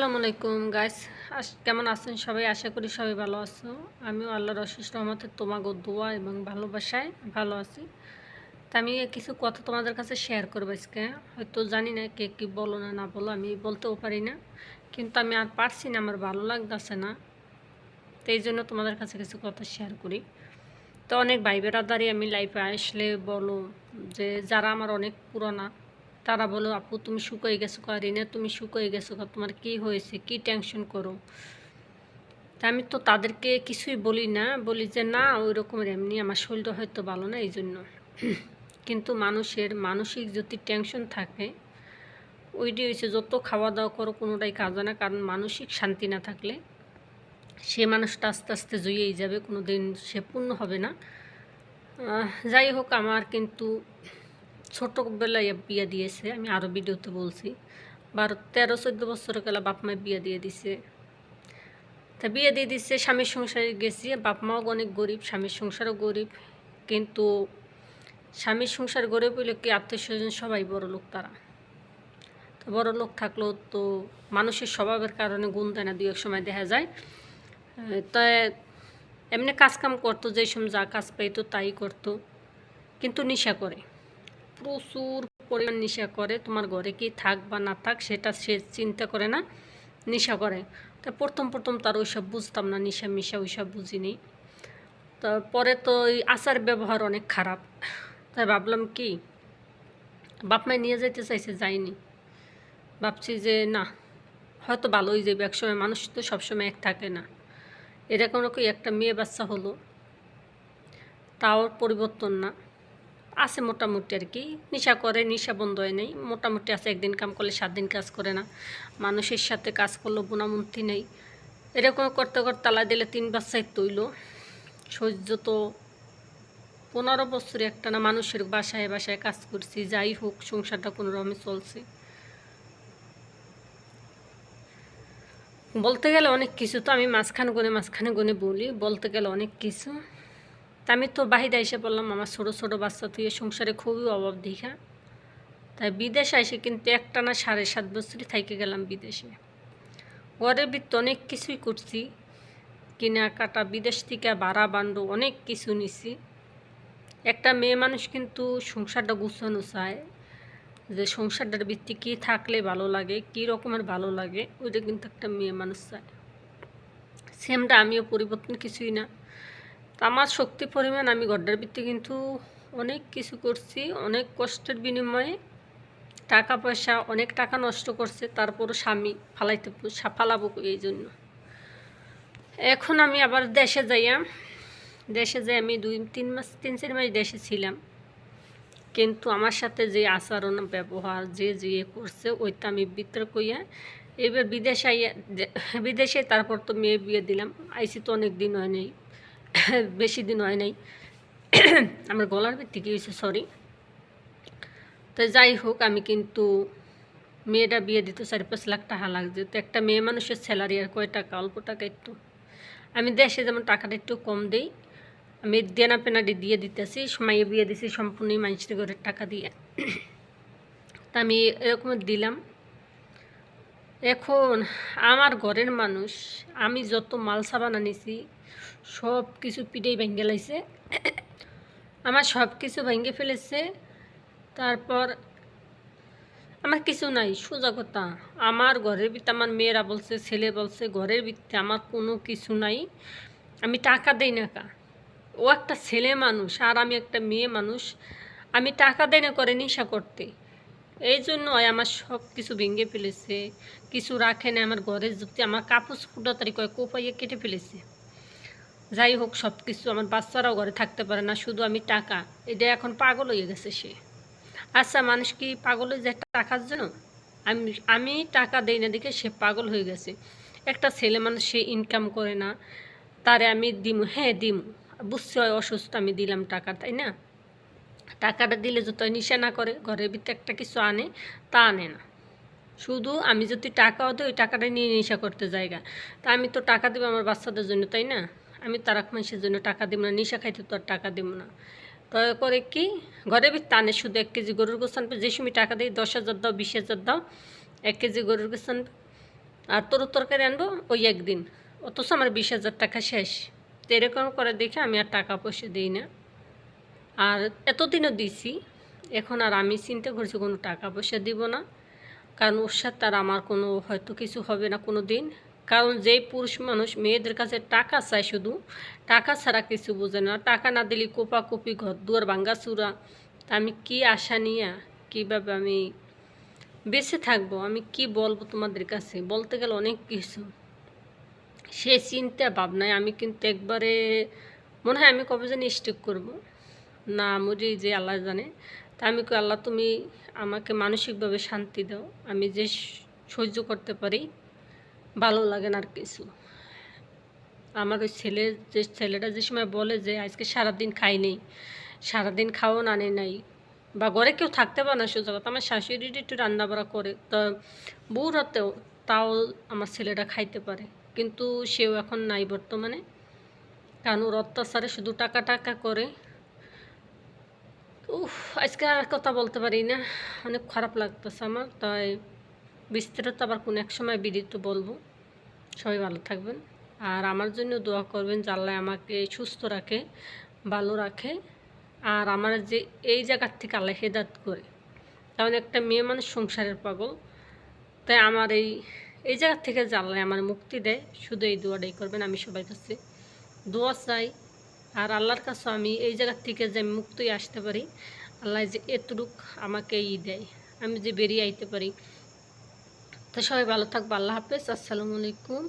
আসসালামু আলাইকুম গাইস। কেমন আছেন সবাই? আশা করি সবাই ভালো আছো। আমিও আল্লাহর অশেষ রহমতে তোমাগো দোয়া এবং ভালোবাসায় ভালো আছি। তা আমি কিছু কথা তোমাদের কাছে শেয়ার করবো আজকে। হয়তো জানি না কে কী বলো না না বলো, আমি বলতেও পারি না, কিন্তু আমি আর পারছি না, আমার ভালো লাগতেছে না। তো এই জন্য তোমাদের কাছে কিছু কথা শেয়ার করি। তো অনেক ভাই বেড়াদারি আমি লাইফে আসলে বলো যে যারা আমার অনেক পুরানা, তারা বলো আপু তুমি শুকিয়ে গেছো কা, রিনা তুমি শুকিয়ে গেছো কা, তোমার কী হয়েছে, কী টেনশন করো। তা আমি তো তাদেরকে কিছুই বলি না, বলি যে না ওই রকমের, এমনি আমার শরীরটা হয়তো ভালো না এই জন্য। কিন্তু মানুষের মানসিক যদি টেনশন থাকে, ওইটি হয়েছে যত খাওয়া দাওয়া করো কোনোটাই কাজ হয় না, কারণ মানসিক শান্তি না থাকলে সে মানুষটা আস্তে আস্তে জুইয়েই যাবে, কোনো দিন সে পূর্ণ হবে না। যাই হোক, আমার কিন্তু ছোটোবেলায় বিয়ে দিয়েছে, আমি আরও ভিডিওতে বলছি, 13-14 বছর গেলে বাপ মায় বিয়ে দিয়ে দিছে। তা বিয়ে দিয়ে দিচ্ছে, স্বামীর সংসারে গেছি, বাপ মাও অনেক গরিব, স্বামীর সংসারও গরিব। কিন্তু স্বামীর সংসার গরিব হইলে কি আত্মীয় স্বজন সবাই বড় লোক, তারা তো বড় লোক থাকলেও তো মানুষের স্বভাবের কারণে গুণ দেয় না, দু এক সময় দেখা যায়। তাই এমনি কাজকাম করতো, যেই সময় যা কাজ পাইতো তাই করতো, কিন্তু নেশা করে, প্রচুর পরিমাণ নেশা করে। তোমার ঘরে কি থাক বা না থাক সেটা সে চিন্তা করে না, নেশা করে। তা প্রথম তার ওইসব বুঝতাম না, নেশা মিশা ওইসব বুঝিনি। তারপরে তো ওই আচার ব্যবহার অনেক খারাপ, তাই ভাবলাম কি বাপ মায় নিয়ে যেতে চাইছে, যাইনি। ভাবছি যে না, হয়তো ভালোই যাবে একসময়, মানুষ তো সবসময় এক থাকে না। এরকম রকম একটা মেয়ে বাচ্চা হলো, তাও পরিবর্তন না, আছে মোটামুটি আর কি। নেশা করে, নেশা বন্ধ হয় নাই, মোটামুটি আছে, একদিন কাম করলে 7 দিন কাজ করে না, মানুষের সাথে কাজ করলো গুণামন্তি নেই। এরকম করতে করতে তালা দিলে 3 বাচ্চাই তৈল। সহ্য তো 15 বছরে একটা না মানুষের বাসায় বাসায় কাজ করছি, যাই হোক সংসারটা কোনো রকমে চলছে। বলতে গেলে অনেক কিছু, তো আমি মাঝখানে গুনে বলি, বলতে গেলে অনেক কিছু। তা আমি তো বাহিরে এসে বললাম, আমার ছোটো ছোটো বাচ্চা তুই সংসারে খুবই অভাব দেখা, তাই বিদেশে এসে কিন্তু একটানা 7.5 বছরই থাইকে গেলাম বিদেশে। ঘরের ভিতরে অনেক কিছুই করছি, কেনাকাটা, বিদেশ থেকে ভাড়া বান্ডো অনেক কিছু নিছি। একটা মেয়ে মানুষ কিন্তু সংসারটা গুছানো চায়, যে সংসারটার ভিত্তি কী থাকলে ভালো লাগে, কী রকমের ভালো লাগে, ওইটা কিন্তু একটা মেয়ে মানুষ চায়। সেমটা আমিও, পরিবর্তন কিছুই না। তা আমার শক্তি পরিমাণ আমি ঘরটার ভিত্তি কিন্তু অনেক কিছু করছি, অনেক কষ্টের বিনিময়ে টাকা পয়সা, অনেক টাকা নষ্ট করছে, তারপরও স্বামী ফালাবো এই জন্য। এখন আমি আবার দেশে যাই আমি 3-4 মাস দেশে ছিলাম, কিন্তু আমার সাথে যে আচরণ ব্যবহার যে করছে ওইটা আমি ভিতরে কইয়া এবার বিদেশে তারপর তো মেয়ে বিয়ে দিলাম। আইসি তো অনেক দিন হয় নাই, বেশি দিন হয় নাই। আমার গলার ভিত্তি কী হয়েছে, সরি। তো যাই হোক, আমি কিন্তু মেয়েটা বিয়ে দিতে 4-5 লাখ টাকা লাগছে, তো একটা মেয়ে মানুষের স্যালারি আর কয় টাকা, অল্প টাকা একটু। আমি দেশে যেমন টাকাটা একটু কম দিই, আমি দেনা পেনাটি দিয়ে দিতেছি, সময়ে বিয়ে দিছি সম্পূর্ণই মানুষের ঘরের টাকা দিয়ে। তা আমি এরকম দিলাম। এখন আমার ঘরের মানুষ, আমি যত মালসা বানানিছি সব কিছু পিঠেই ভেঙে লাইছে, আমার সব কিছু ভেঙে ফেলেছে। তারপর আমার কিছু নাই, সোজা কথা। আমার ঘরের ভিতরে আমার মেয়েরা বলছে, ছেলে বলছে, ঘরের ভিতরে আমার কোনো কিছু নাই। আমি টাকা দেই না কা, ও একটা ছেলে মানুষ আর আমি একটা মেয়ে মানুষ, আমি টাকা দেই না করে নেশা করতে। এই জন্য আমার সব কিছু ভেঙে ফেলেছে, কিছু রাখে না আমার ঘরে, যদি আমার কাপড় ফুটা তারি কয় কোপাইয়ে কেটে ফেলেছে। যাই হোক, সব কিছু, আমার বাচ্চারাও ঘরে থাকতে পারে না, শুধু আমি টাকা। এটা এখন পাগল হয়ে গেছে সে। আচ্ছা, মানুষ কি পাগল হয়ে যায় টাকার জন্য? আমি আমি টাকা দেই না দেখে সে পাগল হয়ে গেছে। একটা ছেলে মানুষ, সে ইনকাম করে না, তারে আমি দিমু, হ্যাঁ দিমু, বুঝছি হয় অসুস্থ, আমি দিলাম টাকা, তাই না? টাকাটা দিলে যত নিশা না করে, ঘরের ভিতরে একটা কিছু আনে, তা আনে না। শুধু আমি যদি টাকাও দিই, ওই টাকাটা নিয়ে নেশা করতে জায়গা। তা আমি তো টাকা দেবো আমার বাচ্চাদের জন্য, তাই না? আমি তারাক মানুষের জন্য টাকা দেবো না, নেশা খাইতে তো আর টাকা দেবো না। তবে করে কি, ঘরের ভিতরে আনে, শুধু 1 কেজি গরুর গোস্ত আনবে, যে সময় টাকা দিই 10,000 দাও, 20,000 দাও, 1 কেজি গরুর গোস্ত আনবে, আর তরুর তরকারি আনবো ওই একদিন, অথচ আমার 20,000 টাকা শেষ। তো এরকম করে দেখে আমি আর টাকা পয়সা দিই না। আর এতদিনও দিছি, এখন আর আমি চিন্তা করছি কোনো টাকা পয়সা দিব না, কারণ ওর সাথে আর আমার কোনো হয়তো কিছু হবে না কোনো দিন। কারণ যেই পুরুষ মানুষ মেয়েদের কাছে টাকা চায়, শুধু টাকা ছাড়া কিছু বোঝে না, টাকা না দিলে কোপাকুপি, ঘর দুয়ার ভাঙ্গাচুরা, তা আমি কি আশা নিয়ে কীভাবে আমি বেঁচে থাকবো? আমি কি বলবো তোমাদের কাছে? বলতে গেলে অনেক কিছু, সে চিন্তা ভাবনায় আমি কিন্তু একবারে মনে হয় আমি কবে জানি স্ট্রিক করবো না মরি, যে আল্লাহ জানে। তা আমি কই, আল্লাহ তুমি আমাকে মানসিকভাবে শান্তি দাও, আমি যে সহ্য করতে পারি, ভালো লাগে না আর কিছু। আমার ওই ছেলেটা যে সময় বলে যে আজকে সারাদিন খাই নেই, সারাদিন খাওয়া আনে নাই, বা ঘরে কেউ থাকতে পারে না, সোজা কথা আমার শাশুড়ি একটু রান্না বাড়া করে, তা বউরাতেও তাও আমার ছেলেটা খাইতে পারে, কিন্তু সেও এখন নাই বর্তমানে, কারণ ওর অত্যাচারে শুধু টাকা টাকা করে। উফ, আজকে আর কথা বলতে পারি না, অনেক খারাপ লাগতেছে আমার। তাই বিস্তারিত আবার কোনো এক সময় বিদিত বলবো। সবাই ভালো থাকবেন, আর আমার জন্য দোয়া করবেন যে আল্লাহ আমাকে সুস্থ রাখে, ভালো রাখে, আর আমার যে এই জায়গার থেকে আল্লাহ হেদাত করে। কারণ একটা মেয়ে মানুষ সংসারের পাগল, তাই আমার এই জায়গার থেকে যে আল্লাহ আমার মুক্তি দেয়, শুধু এই দোয়াটাই করবেন। আমি সবার কাছে দোয়া চাই, আর আল্লাহর কাছে আমি এই জায়গার থেকে যে আমি মুক্তই আসতে পারি, আল্লাহ যে এতটুক আমাকে দেয়, আমি যে বেরিয়ে আইতে পারি। তো সবাই ভালো থাকবো, আল্লাহ হাফেজ, আসসালামু আলাইকুম।